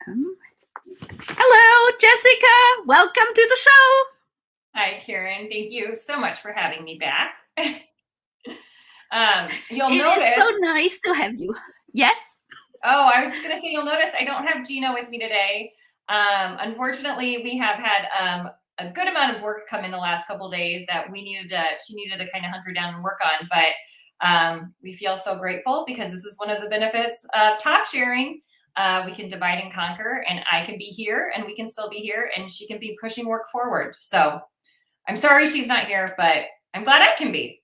Hello, Jessica. Welcome to the show. Hi, Karen. Thank you so much for having me back. You'll It notice. is so nice to have you. Yes? Oh, I was just going to say, you'll notice I don't have Jina with me today. Unfortunately, we have had a good amount of work come in the last couple of days that she needed to kind of hunker down and work on. But we feel so grateful because this is one of the benefits of top sharing. We can divide and conquer, and I can be here and we can still be here, and she can be pushing work forward. So I'm sorry she's not here, but I'm glad I can be.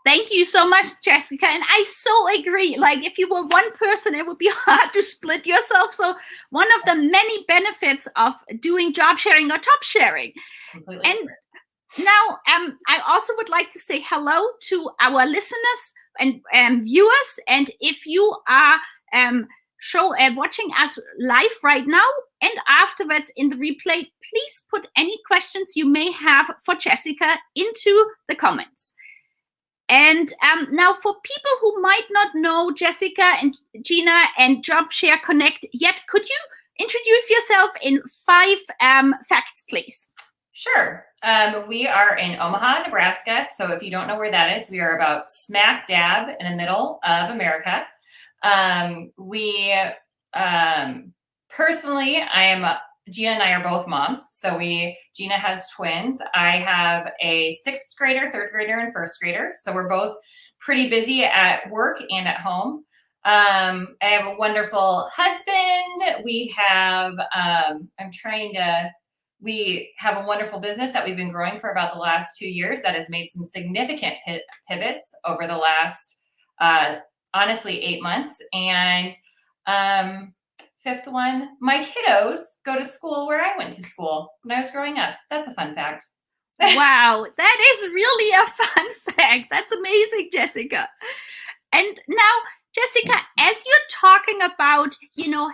Thank you so much, Jessica. And I so agree. Like, if you were one person, it would be hard to split yourself. So one of the many benefits of doing job sharing or top sharing. Completely and different. Now, I also would like to say hello to our listeners and viewers. And if you are watching us live right now and afterwards in the replay, please put any questions you may have for Jessica into the comments. And now, for people who might not know Jessica and Jina and JobShare Connect yet, could you introduce yourself in 5 facts, please? Sure. We are in Omaha, Nebraska. So if you don't know where that is, we are about smack dab in the middle of America. Personally, Jina and I are both moms. So Jina has twins. I have a 6th grader, 3rd grader, and 1st grader. So we're both pretty busy at work and at home. I have a wonderful husband. We have a wonderful business that we've been growing for about the last 2 years that has made some significant pivots over the last, honestly, 8 months. And 5th one, my kiddos go to school where I went to school when I was growing up. That's a fun fact. Wow, that is really a fun fact. That's amazing, Jessica. And now, Jessica, as you're talking about,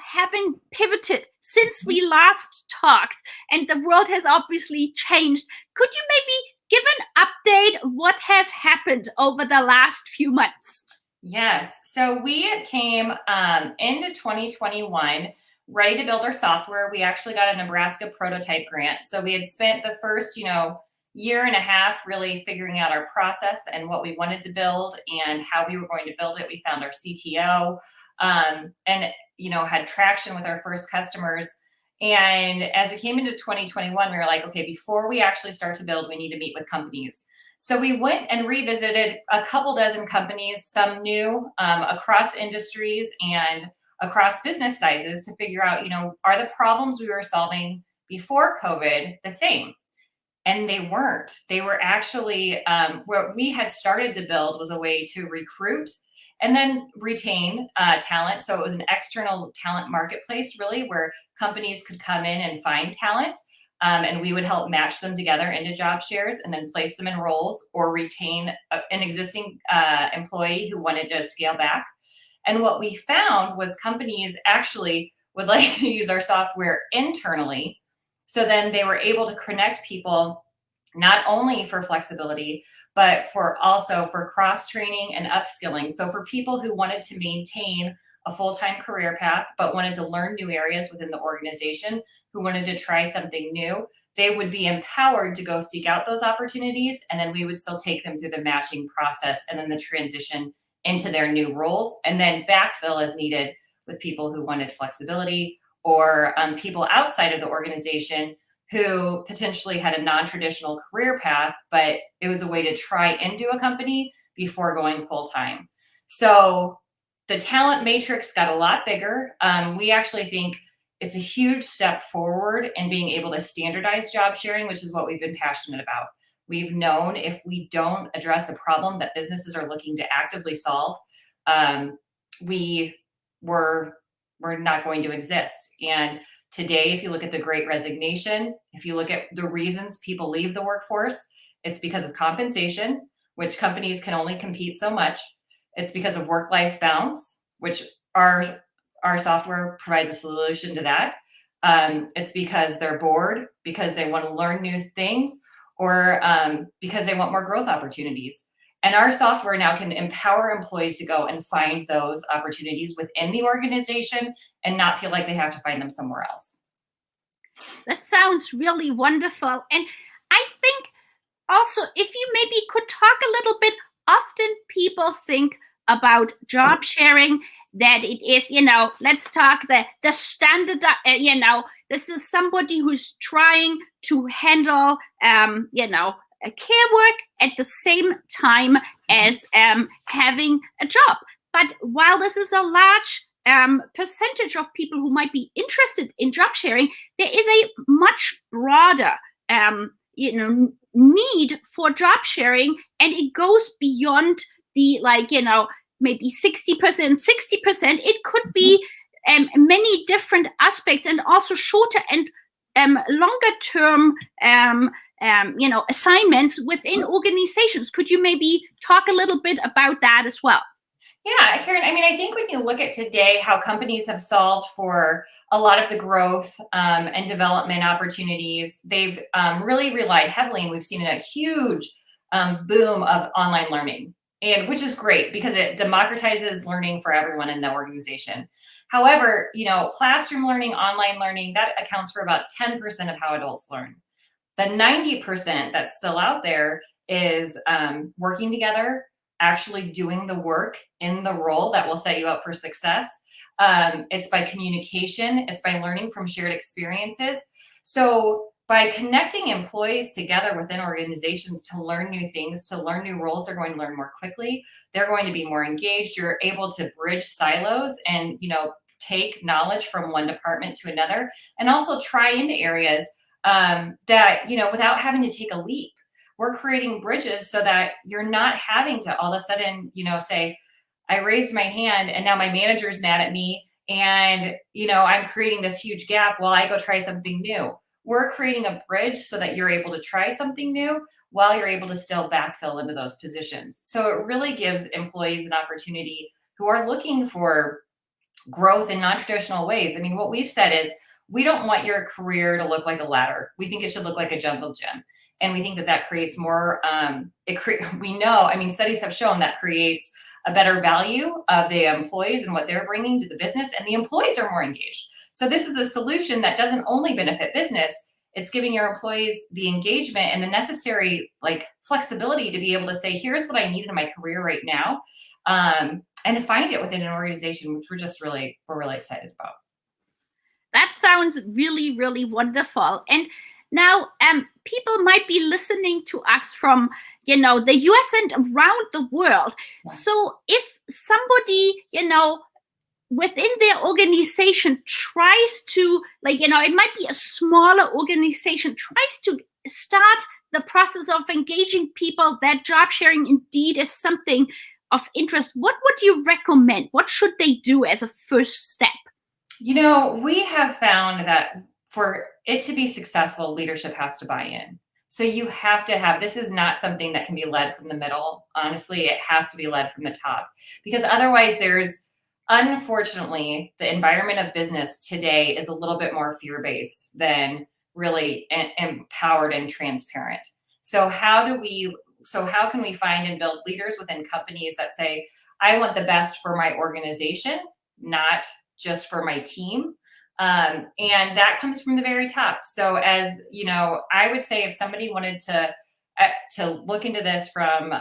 having pivoted since we last talked, and the world has obviously changed, could you maybe give an update what has happened over the last few months? Yes. So we came into 2021 ready to build our software. We actually got a Nebraska prototype grant. So we had spent the first, year and a half really figuring out our process and what we wanted to build and how we were going to build it. We found our CTO and, had traction with our first customers. And as we came into 2021, we were like, okay, before we actually start to build, we need to meet with companies. So we went and revisited a couple dozen companies, some new across industries and across business sizes to figure out, are the problems we were solving before COVID the same? And they weren't. They were actually, what we had started to build was a way to recruit and then retain talent. So it was an external talent marketplace, really, where companies could come in and find talent. And we would help match them together into job shares and then place them in roles or retain an existing employee who wanted to scale back. And what we found was companies actually would like to use our software internally. So then they were able to connect people not only for flexibility, but also for cross-training and upskilling. So for people who wanted to maintain a full-time career path, but wanted to learn new areas within the organization, who wanted to try something new, they would be empowered to go seek out those opportunities. And then we would still take them through the matching process and then the transition into their new roles, and then backfill as needed with people who wanted flexibility or people outside of the organization who potentially had a non-traditional career path, but it was a way to try into a company before going full-time. So the talent matrix got a lot bigger. We actually think it's a huge step forward in being able to standardize job sharing, which is what we've been passionate about. We've known if we don't address a problem that businesses are looking to actively solve, we're not going to exist. And today, if you look at the Great Resignation, if you look at the reasons people leave the workforce, it's because of compensation, which companies can only compete so much. It's because of work-life balance, which our software provides a solution to that. It's because they're bored, because they want to learn new things, or because they want more growth opportunities. And our software now can empower employees to go and find those opportunities within the organization and not feel like they have to find them somewhere else. That sounds really wonderful. And I think also, if you maybe could talk a little bit, often people think about job sharing that it is, let's talk the standard, this is somebody who's trying to handle, care work at the same time as having a job. But while this is a large percentage of people who might be interested in job sharing, there is a much broader need for job sharing, and it goes beyond the maybe 60%. It could be many different aspects, and also shorter and longer term assignments within organizations. Could you maybe talk a little bit about that as well? Yeah, Karen, I mean, I think when you look at today how companies have solved for a lot of the growth and development opportunities, they've really relied heavily, and we've seen a huge boom of online learning, and which is great because it democratizes learning for everyone in the organization. However, classroom learning, online learning, that accounts for about 10% of how adults learn. The 90% that's still out there is working together, actually doing the work in the role that will set you up for success. It's by communication. It's by learning from shared experiences. So by connecting employees together within organizations to learn new things, to learn new roles, they're going to learn more quickly. They're going to be more engaged. You're able to bridge silos and, take knowledge from one department to another, and also try into areas that, without having to take a leap. We're creating bridges so that you're not having to all of a sudden, say, I raised my hand and now my manager's mad at me and, I'm creating this huge gap while I go try something new. We're creating a bridge so that you're able to try something new while you're able to still backfill into those positions. So it really gives employees an opportunity who are looking for growth in non-traditional ways. I mean, what we've said is we don't want your career to look like a ladder. We think it should look like a jungle gym. And we think that creates more, studies have shown that creates a better value of the employees and what they're bringing to the business, and the employees are more engaged. So this is a solution that doesn't only benefit business, it's giving your employees the engagement and the necessary flexibility to be able to say, here's what I need in my career right now, and to find it within an organization, which we're really excited about. That sounds really, really wonderful. And now, people might be listening to us from, the US and around the world. Yeah. So if somebody, within their organization tries to, it might be a smaller organization, tries to start the process of engaging people, that job sharing indeed is something of interest, what would you recommend? What should they do as a first step? We have found that for it to be successful, leadership has to buy in. So you have to have, this is not something that can be led from the middle. Honestly, it has to be led from the top, because otherwise unfortunately, the environment of business today is a little bit more fear-based than really empowered and transparent. So how can we find and build leaders within companies that say, I want the best for my organization, not just for my team? And that comes from the very top. So as I would say, if somebody wanted to look into this from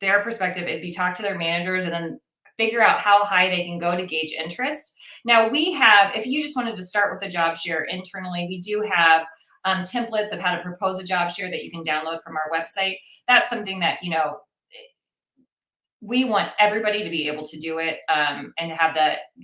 their perspective, it'd be talk to their managers and then figure out how high they can go to gauge interest. Now if you just wanted to start with a job share internally, we do have templates of how to propose a job share that you can download from our website. That's something that, we want everybody to be able to do it and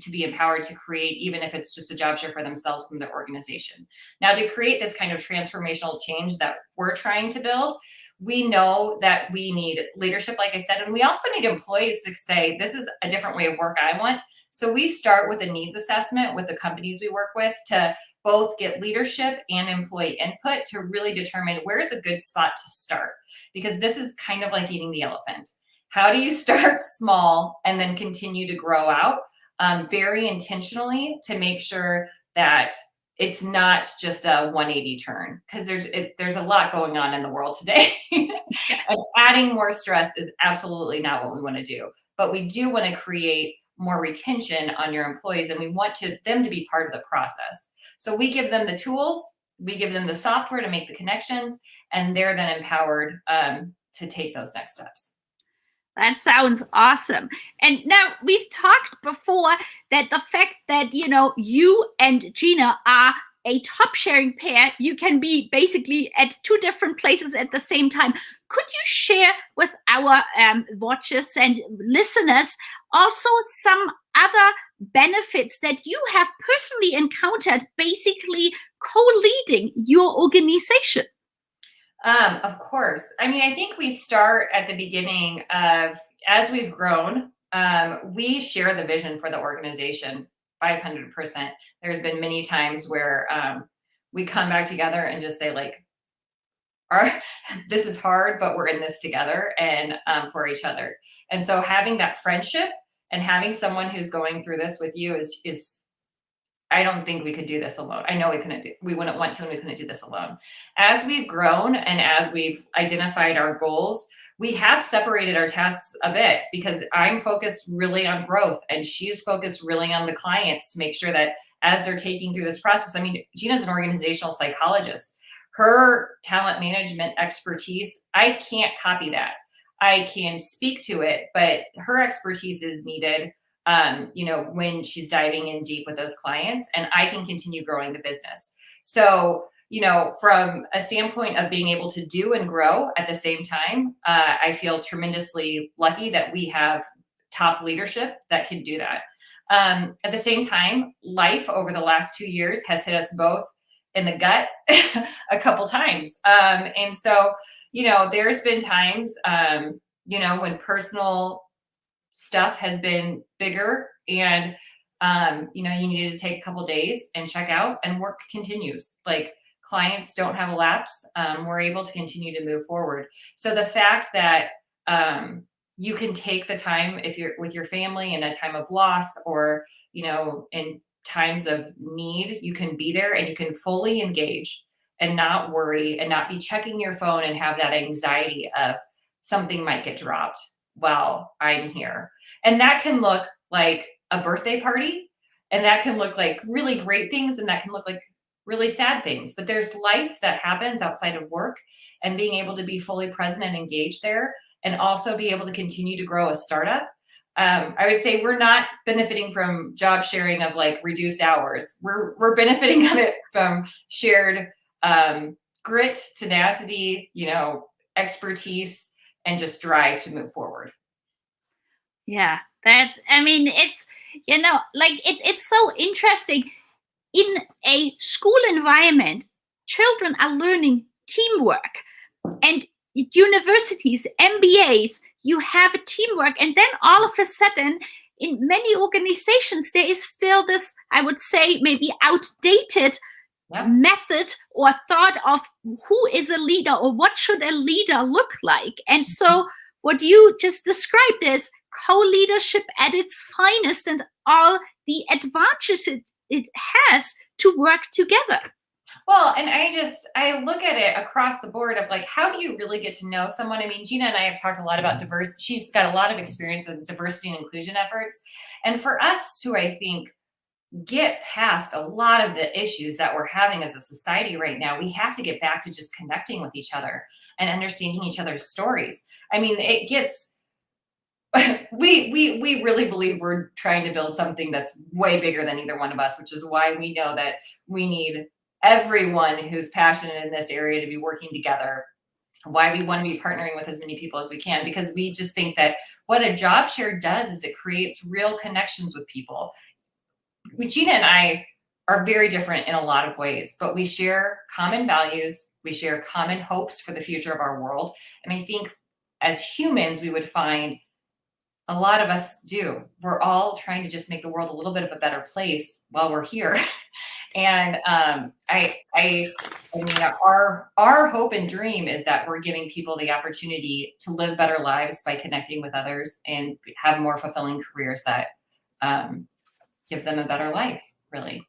to be empowered to create, even if it's just a job share for themselves from their organization. Now, to create this kind of transformational change that we're trying to build, we know that we need leadership, like I said, and we also need employees to say, this is a different way of work I want. So we start with a needs assessment with the companies we work with to both get leadership and employee input to really determine where's a good spot to start, because this is kind of like eating the elephant. How do you start small and then continue to grow out very intentionally to make sure that it's not just a 180 turn, because there's a lot going on in the world today. Yes. And adding more stress is absolutely not what we want to do. But we do want to create more retention on your employees, and we want them to be part of the process. So we give them the tools, we give them the software to make the connections, and they're then empowered to take those next steps. That sounds awesome. And now we've talked before that the fact that, you and Jina are a top sharing pair, you can be basically at two different places at the same time. Could you share with our watchers and listeners also some other benefits that you have personally encountered basically co-leading your organization? Of course. I mean, I think we start at the beginning of, as we've grown, we share the vision for the organization 500%. There's been many times where we come back together and just say, like, this is hard, but we're in this together and for each other. And so having that friendship and having someone who's going through this with you is I don't think we could do this alone. I know we wouldn't want to, and we couldn't do this alone. As we've grown and as we've identified our goals, we have separated our tasks a bit, because I'm focused really on growth and she's focused really on the clients to make sure that as they're taking through this process, I mean, Jina's an organizational psychologist. Her talent management expertise, I can't copy that. I can speak to it, but her expertise is needed when she's diving in deep with those clients, and I can continue growing the business. So, from a standpoint of being able to do and grow at the same time, I feel tremendously lucky that we have top leadership that can do that. At the same time, life over the last 2 years has hit us both in the gut a couple times. And so, there's been times, when personal stuff has been bigger and you needed to take a couple days and check out, and work continues. Like, clients don't have a lapse. We're able to continue to move forward. So the fact that you can take the time, if you're with your family in a time of loss, or in times of need, you can be there and you can fully engage and not worry and not be checking your phone and have that anxiety of something might get dropped while I'm here. And that can look like a birthday party, and that can look like really great things, and that can look like really sad things. But there's life that happens outside of work, and being able to be fully present and engaged there, and also be able to continue to grow a startup. I would say we're not benefiting from job sharing of like reduced hours. We're benefiting of it from shared grit, tenacity, expertise, and just drive to move forward. Yeah, it's, it's so interesting. In a school environment, children are learning teamwork, and universities, MBAs, you have a teamwork. And then all of a sudden, in many organizations, there is still this, I would say, maybe outdated method or thought of who is a leader or what should a leader look like. And so what you just described is co-leadership at its finest, and all the advantages it has to work together. Well, and I look at it across the board of like, how do you really get to know someone? I mean, Jina and I have talked a lot about diversity. She's got a lot of experience with diversity and inclusion efforts. And for us to, I think, get past a lot of the issues that we're having as a society right now, we have to get back to just connecting with each other and understanding each other's stories. I mean, it gets, we really believe we're trying to build something that's way bigger than either one of us, which is why we know that we need everyone who's passionate in this area to be working together, why we want to be partnering with as many people as we can, because we just think that what a job share does is it creates real connections with people. Jina and I are very different in a lot of ways, but we share common values. We share common hopes for the future of our world. And I think as humans, we would find a lot of us do. We're all trying to just make the world a little bit of a better place while we're here. And I mean, our hope and dream is that we're giving people the opportunity to live better lives by connecting with others and have more fulfilling careers that give them a better life, really.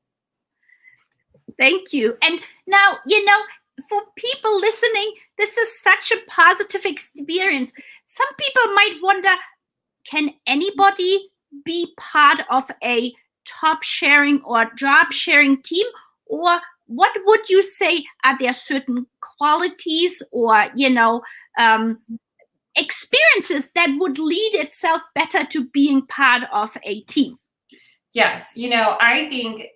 Thank you. And now, for people listening, this is such a positive experience. Some people might wonder, can anybody be part of a top sharing or job sharing team? Or what would you say, are there certain qualities or, experiences that would lead itself better to being part of a team? Yes, I think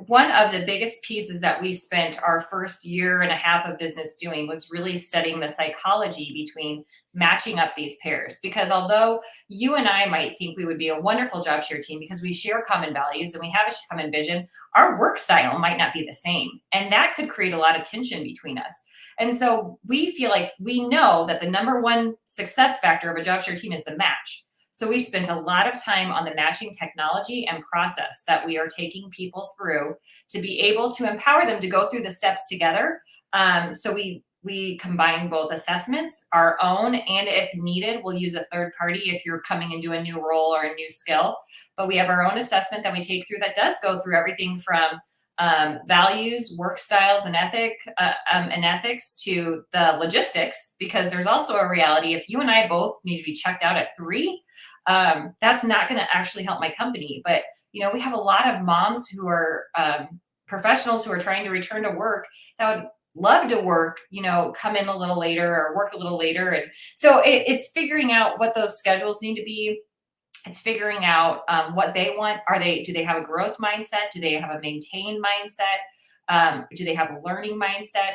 one of the biggest pieces that we spent our first year and a half of business doing was really studying the psychology between matching up these pairs. Because although you and I might think we would be a wonderful job share team because we share common values and we have a common vision, our work style might not be the same. And that could create a lot of tension between us. And so we feel like we know that the number one success factor of a job share team is the match. So we spent a lot of time on the matching technology and process that we are taking people through to be able to empower them to go through the steps together. So we combine both assessments, our own, and if needed, we'll use a third party if you're coming into a new role or a new skill. But we have our own assessment that we take through that does go through everything from values, work styles, and ethics to the logistics, because there's also a reality. If you and I both need to be checked out at 3, that's not going to actually help my company. But we have a lot of moms who are professionals who are trying to return to work that would love to work, come in a little later or work a little later. And so it's figuring out what those schedules need to be. It's figuring out what they want. Do they have a growth mindset? Do they have a maintain mindset? Do they have a learning mindset?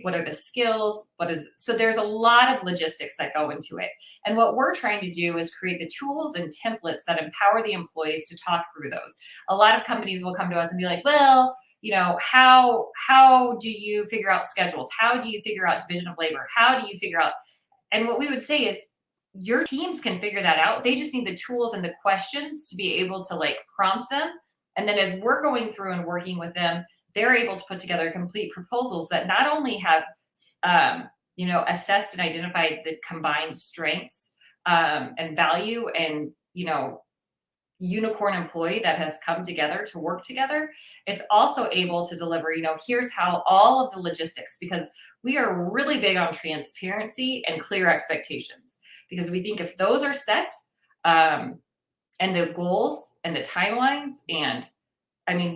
What are the skills? So there's a lot of logistics that go into it. And what we're trying to do is create the tools and templates that empower the employees to talk through those. A lot of companies will come to us and be like, well, how do you figure out schedules? How do you figure out division of labor? How do you figure out? And what we would say is, your teams can figure that out. They just need the tools and the questions to be able to prompt them. And then as we're going through and working with them, they're able to put together complete proposals that not only have, assessed and identified the combined strengths and value and, unicorn employee that has come together to work together. It's also able to deliver, here's how all of the logistics, because we are really big on transparency and clear expectations. Because we think if those are set, and the goals and the timelines, and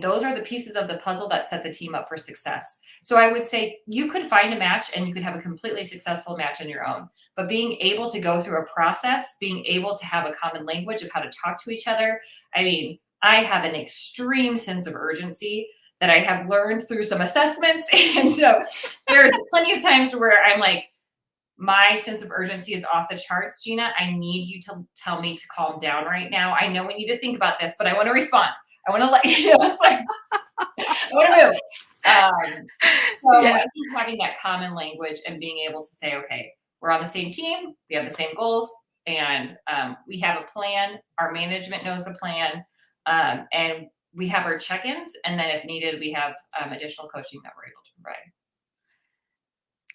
those are the pieces of the puzzle that set the team up for success. So I would say you could find a match and you could have a completely successful match on your own. But being able to go through a process, being able to have a common language of how to talk to each other. I have an extreme sense of urgency that I have learned through some assessments. And so there's plenty of times where I'm like, my sense of urgency is off the charts, Jina. I need you to tell me to calm down right now. I know we need to think about this, but I want to respond. I want to let you know. It's like, I want to move. I think having that common language and being able to say, okay, we're on the same team, we have the same goals, and we have a plan. Our management knows the plan, and we have our check-ins. And then if needed, we have additional coaching that we're able to provide.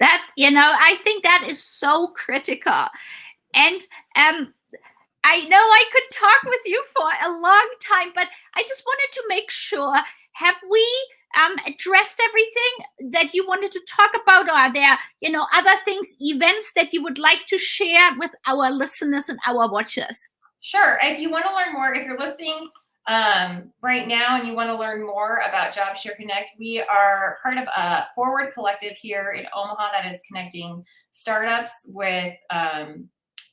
That, I think that is so critical. And I know I could talk with you for a long time, but I just wanted to make sure, have we addressed everything that you wanted to talk about? Or are there, other things, events that you would like to share with our listeners and our watchers? Sure. If you want to learn more, if you're listening right now and you want to learn more about Jobshare Connect, we are part of a Forward Collective here in Omaha that is connecting startups with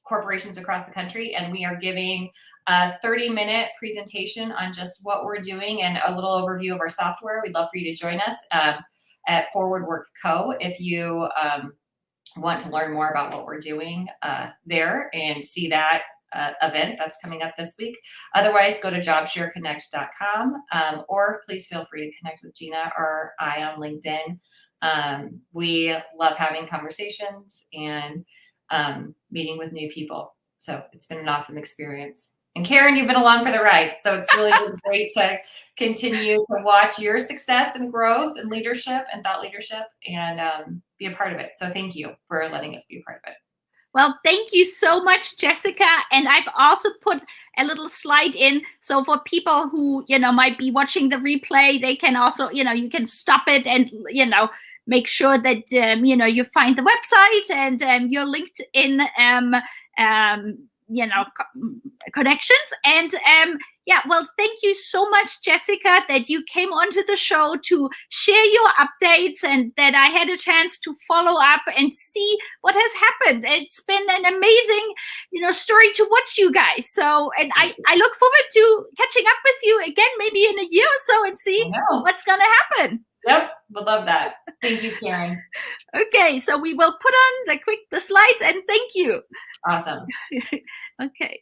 corporations across the country. And we are giving a 30-minute presentation on just what we're doing and a little overview of our software. We'd love for you to join us at Forward Work Co. if you want to learn more about what we're doing there and see that event that's coming up this week. Otherwise, go to jobshareconnect.com or please feel free to connect with Jina or I on LinkedIn. We love having conversations and meeting with new people. So it's been an awesome experience. And Karen, you've been along for the ride. So it's really been great to continue to watch your success and growth and leadership and thought leadership and be a part of it. So thank you for letting us be a part of it. Well, thank you so much, Jessica. And I've also put a little slide in. So for people who, might be watching the replay, they can also, you can stop it and, make sure that, you find the website and your LinkedIn, connections. And well, thank you so much, Jessica, that you came onto the show to share your updates and that I had a chance to follow up and see what has happened. It's been an amazing, story to watch, you guys. So, and I look forward to catching up with you again, maybe in a year or so, and see what's going to happen. Yep, would love that. Thank you, Karen. Okay, so we will put on the slides, and thank you. Awesome. Okay.